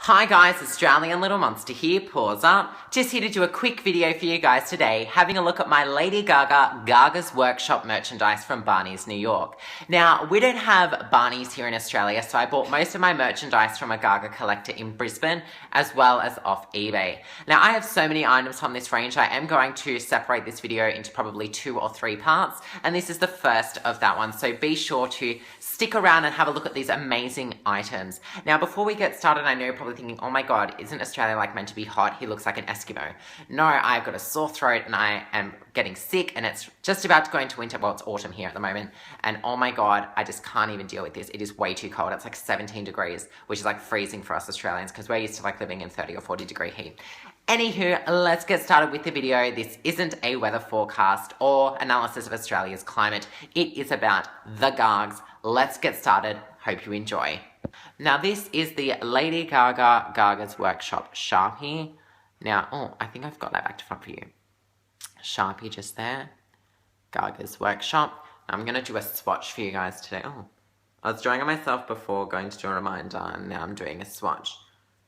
Hi guys, Australian Little Monster here, pause up. Just here to do a quick video for you guys today, having a look at my Lady Gaga Gaga's Workshop merchandise from Barney's, New York. Now, we don't have Barney's here in Australia, so I bought most of my merchandise from a Gaga collector in Brisbane, as well as off eBay. Now, I have so many items from this range, I am going to separate this video into probably 2 or 3 parts, and this is the first of that one, so be sure to stick around and have a look at these amazing items. Now, before we get started, I know you're probably thinking, oh my god, isn't Australia like meant to be hot? He looks like an Eskimo. No, I've got a sore throat and I am getting sick and it's just about to go into winter. Well, it's autumn here at the moment. And oh my god, I just can't even deal with this. It is way too cold. It's like 17 degrees, which is like freezing for us Australians because we're used to like living in 30 or 40 degree heat. Anywho, let's get started with the video. This isn't a weather forecast or analysis of Australia's climate. It is about the Gags. Let's get started. Hope you enjoy. Now, this is the Lady Gaga Gaga's Workshop Sharpie. Now, oh, I think I've got that back to front for you. Sharpie just there. Gaga's Workshop. I'm going to do a swatch for you guys today. Oh, I was drawing on myself before going to do a reminder, and now I'm doing a swatch.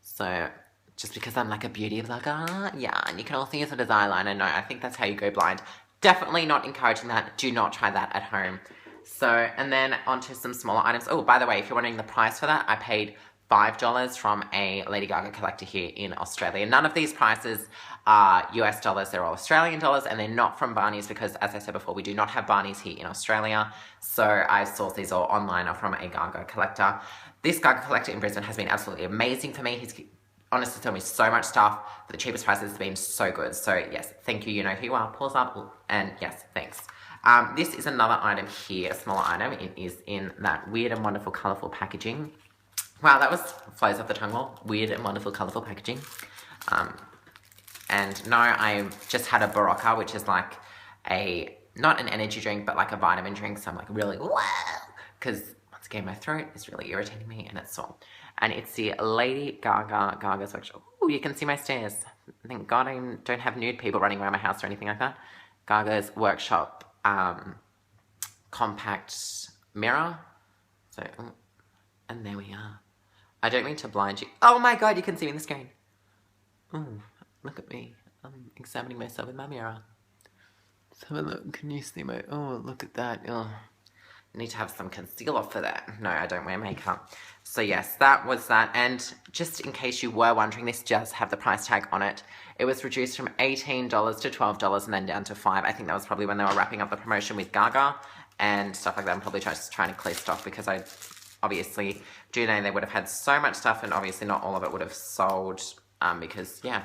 So, just because I'm like a beauty vlogger, yeah, and you can also use it as eyeliner. No, I think that's how you go blind. Definitely not encouraging that. Do not try that at home. So, and then onto some smaller items. Oh, by the way, if you're wondering the price for that, I paid $5 from a Lady Gaga collector here in Australia. None of these prices are US dollars, they're all Australian dollars, and they're not from Barney's because, as I said before, we do not have Barney's here in Australia. So I sourced these all online or from a Gaga collector. This Gaga collector in Brisbane has been absolutely amazing for me. He's honestly told me so much stuff for the cheapest prices. It's been so good. So yes, thank you. You know who you are. Pause up and yes, thanks. This is another item here, a smaller item. It is in that weird and wonderful colourful packaging. Wow, that flows off the tongue well. Weird and wonderful colourful packaging. And no, I just had a Barocca, which is like not an energy drink, but like a vitamin drink. So I'm like really, wow, because once again, my throat is really irritating me and it's sore. And it's the Lady Gaga's Workshop. Oh, you can see my stairs. Thank God I don't have nude people running around my house or anything like that. Gaga's Workshop compact mirror. So, and there we are. I don't mean to blind you. Oh my god, you can see me in the screen. Oh, look at me. I'm examining myself in my mirror. Let's have a look. Can you see my... Oh, look at that. Oh, I need to have some concealer for that. No, I don't wear makeup. So yes, that was that. And just in case you were wondering, this does have the price tag on it. It was reduced from $18 to $12 and then down to $5. I think that was probably when they were wrapping up the promotion with Gaga and stuff like that. I'm probably just trying to clear stock because I obviously do know they would have had so much stuff and obviously not all of it would have sold because, yeah,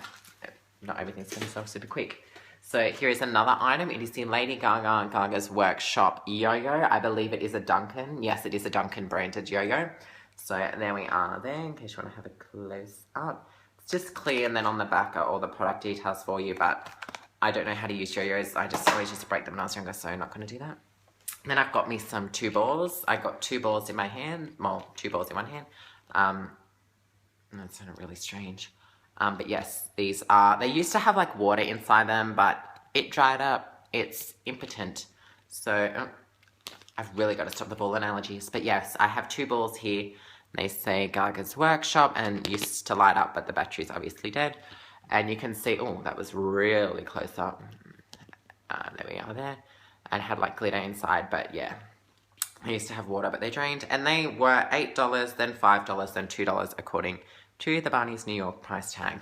not everything's going to sell super quick. So here is another item. It is the Lady Gaga Gaga's Workshop yo-yo. I believe it is a Duncan. Yes, it is a Duncan branded yo-yo. So there we are there, in case you want to have a close up. It's just clear, and then on the back are all the product details for you, but I don't know how to use yo-yos. I just always used to break them when I was younger, so I'm not going to do that. And then I've got me some 2 balls. I got 2 balls in my hand. Well, 2 balls in one hand. That sounded really strange. But yes, these are, they used to have like water inside them, but it dried up. It's impotent. So I've really got to stop the ball analogies. But yes, I have 2 balls here. They say Gaga's Workshop and used to light up, but the battery's obviously dead. And you can see, oh, that was really close up. There we are there. And had like glitter inside, but yeah. They used to have water, but they drained. And they were $8, then $5, then $2 according to the Barney's New York price tag.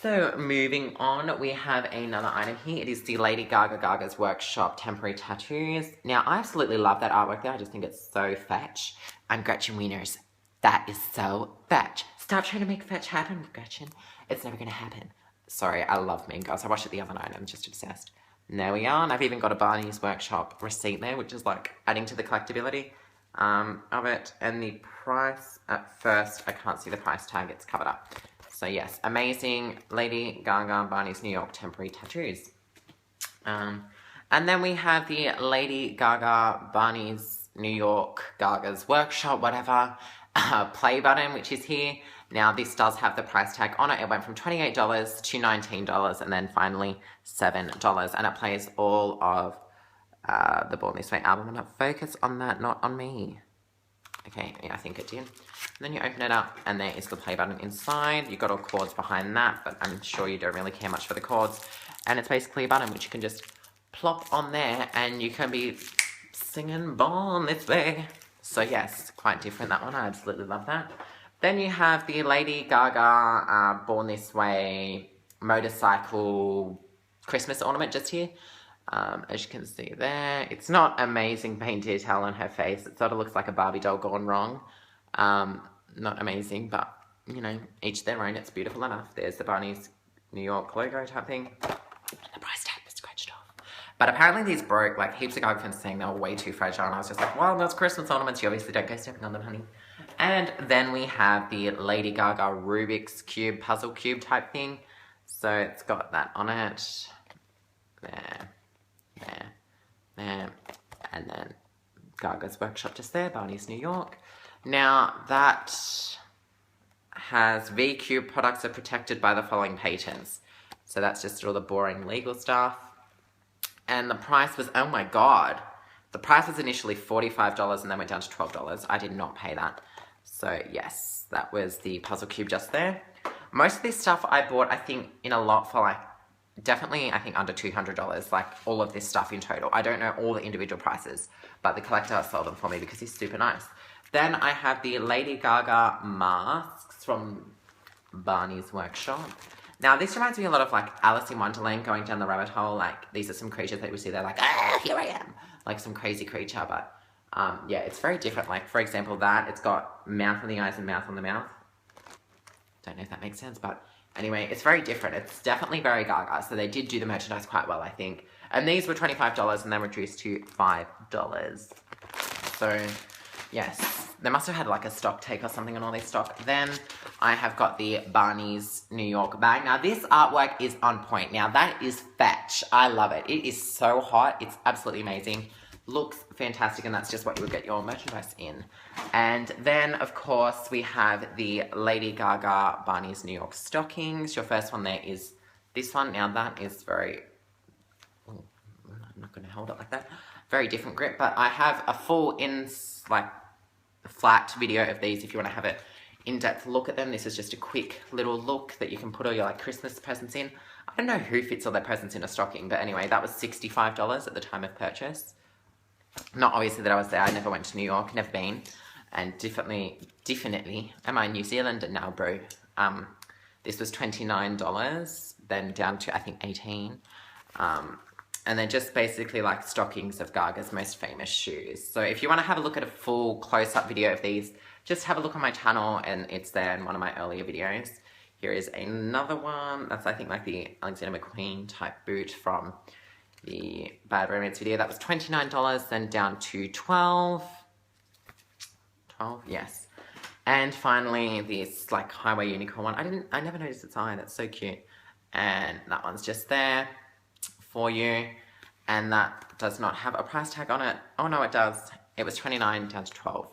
So moving on, we have another item here. It is the Lady Gaga's Workshop temporary tattoos. Now, I absolutely love that artwork there. I just think it's so fetch. I'm Gretchen Wieners. That is so fetch. Stop trying to make fetch happen, Gretchen. It's never going to happen. Sorry, I love Mean Girls. I watched it the other night. I'm just obsessed. And there we are. And I've even got a Barney's Workshop receipt there, which is like adding to the collectability of it. And the price, at first, I can't see the price tag. It's covered up. So yes, amazing Lady Gaga Barney's New York temporary tattoos. And then we have the Lady Gaga Barney's New York Gaga's Workshop, whatever, play button, which is here. Now, this does have the price tag on it. It went from $28 to $19 and then finally $7. And it plays all of the Born This Way album. I'm not focused on that, not on me. Okay, yeah, I think it did. And then you open it up, and there is the play button inside. You've got all cords behind that, but I'm sure you don't really care much for the cords. And it's basically a button which you can just plop on there, and you can be singing Born This Way. So yes, quite different, that one. I absolutely love that. Then you have the Lady Gaga Born This Way motorcycle Christmas ornament just here. As you can see there, it's not amazing paint detail on her face. It sort of looks like a Barbie doll gone wrong. Not amazing, but, you know, each their own. It's beautiful enough. There's the Barney's New York logo type thing. And the price tag was scratched off. But apparently these broke. Like, heaps of Gaga fans saying they were way too fragile. And I was just like, well, those Christmas ornaments. You obviously don't go stepping on them, honey. And then we have the Lady Gaga Rubik's Cube puzzle cube type thing. So it's got that on it. There. And then Gaga's Workshop just there, Barney's New York. Now that has VQ products are protected by the following patents. So that's just all the boring legal stuff. And the price was, oh my God. The price was initially $45 and then went down to $12. I did not pay that. So yes, that was the puzzle cube just there. Most of this stuff I bought, I think, in a lot for like, definitely, I think under $200, like all of this stuff in total. I don't know all the individual prices, but the collector sold them for me because he's super nice. Then I have the Lady Gaga masks from Barney's Workshop. Now, this reminds me a lot of like Alice in Wonderland going down the rabbit hole. Like, these are some creatures that we see there, like, ah, here I am. Like some crazy creature, but yeah, it's very different. Like, for example, that, it's got mouth on the eyes and mouth on the mouth. Don't know if that makes sense, but anyway, it's very different. It's definitely very Gaga, so they did do the merchandise quite well, I think. And these were $25 and they were reduced to $5. So, yes, they must have had like a stock take or something on all this stock. Then I have got the Barney's New York bag. Now, this artwork is on point. Now, that is fetch. I love it. It is so hot. It's absolutely amazing. Looks fantastic, and that's just what you would get your merchandise in. And then, of course, we have the Lady Gaga Barney's New York stockings. Your first one there is this one. Now, that is very... Oh, I'm not going to hold it like that. Very different grip, but I have a full flat video of these if you want to have an in-depth look at them. This is just a quick little look that you can put all your like Christmas presents in. I don't know who fits all their presents in a stocking, but anyway, that was $65 at the time of purchase. Not obviously that I was there. I never went to New York, never been. And definitely, am I in New Zealand? And now, bro. This was $29, then down to, I think, $18. And then just basically like stockings of Gaga's most famous shoes. So if you want to have a look at a full close-up video of these, just have a look on my channel, and it's there in one of my earlier videos. Here is another one. That's, I think, like the Alexander McQueen type boot from the Bad Romance video. That was $29, then down to $12. $12, yes. And finally, this like Highway Unicorn one. I never noticed its eye. That's so cute. And that one's just there for you. And that does not have a price tag on it. Oh no, it does. It was $29 down to $12.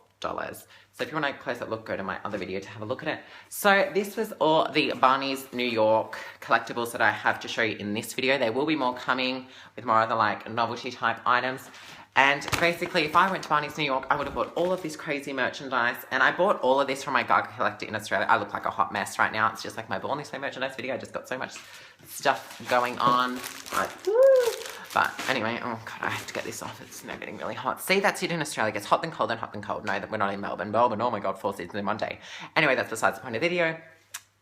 So if you want a closer look, go to my other video to have a look at it. So this was all the Barney's New York collectibles that I have to show you in this video. There will be more coming with more of the like novelty type items. And basically, if I went to Barney's New York, I would have bought all of this crazy merchandise. And I bought all of this from my Gaga collector in Australia. I look like a hot mess right now. It's just like my Born This Way merchandise video. I just got so much stuff going on. But anyway, oh God, I have to get this off. It's now getting really hot. See, that's it in Australia. It gets hot then cold and hot then cold. No, that we're not in Melbourne. Melbourne, oh my God, 4 seasons in one day. Anyway, that's besides the point of the video.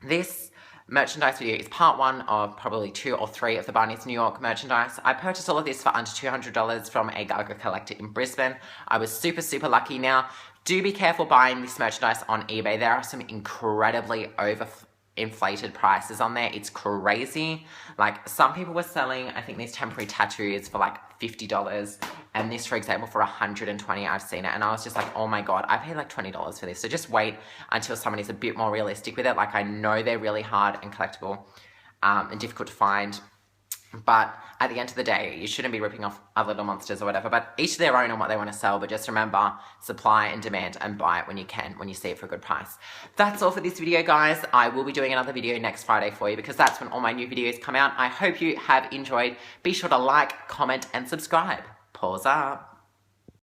This merchandise video is part 1 of probably 2 or 3 of the Barney's New York merchandise. I purchased all of this for under $200 from a Gaga collector in Brisbane. I was super, super lucky. Now, do be careful buying this merchandise on eBay. There are some incredibly overinflated prices on there. It's crazy. Like, some people were selling, I think, these temporary tattoos for like $50, and this, for example, for $120. I've seen it, and I was just like, oh my God, I paid like $20 for this. So just wait until somebody's a bit more realistic with it. Like, I know they're really hard and collectible and difficult to find, but at the end of the day, you shouldn't be ripping off other little monsters or whatever. But each their own on what they want to sell. But just remember, supply and demand, and buy it when you can, when you see it for a good price. That's all for this video, guys. I will be doing another video next Friday for you, because that's when all my new videos come out. I hope you have enjoyed. Be sure to like, comment, and subscribe. Pause up.